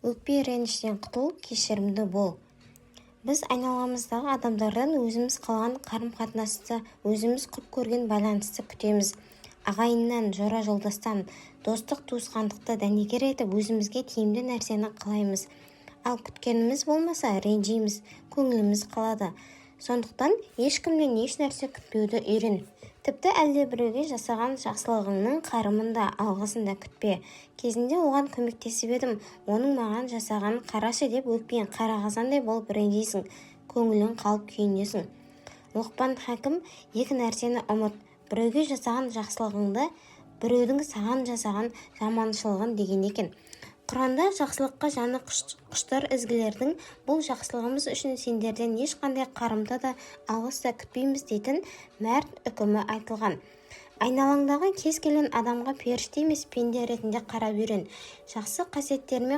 Өкпе реніштен құтыл, кешірімді бол. Біз айналамыздағы адамдардан өзіміз қалған қарым-қатынасты, өзіміз құп көрген байланысты күтеміз. Ағайыннан, жора жолдастан, достық туысқандықты дәнекер етіп, өзімізге тиімді нәрсені қалаймыз. Ал күткеніміз болмаса, ренжиміз, көңіліміз қалады. Сондықтан ешкімнен еш нәрсе күтпеуді үйрен. Тіпті әлде біреуге жасаған жақсылығыңның қарымында, алғысын да күтпе. Кезінде оған көмектесіп едім, оның маған жасаған қарашы деп өкпең қара қазандай болып ренжисің, көңілің қалып күйінесің. Лұқпан Хакім екі нәрсені ұмыт: біреуге жасаған жақсылығыңды, біреудің саған жасаған жаманшылығын деген екен. Құранда жақсылыққа жаны құштар ізгілердің бұл жақсылығымыз үшін сендерден ешқандай қарымта да, алғыс та күтпейміз дейтін мәрт үкімі айтылған. Айналаңдағы кез келген адамға періште емес, пенде ретінде қарап үйрен. Жақсы қасиеттерімен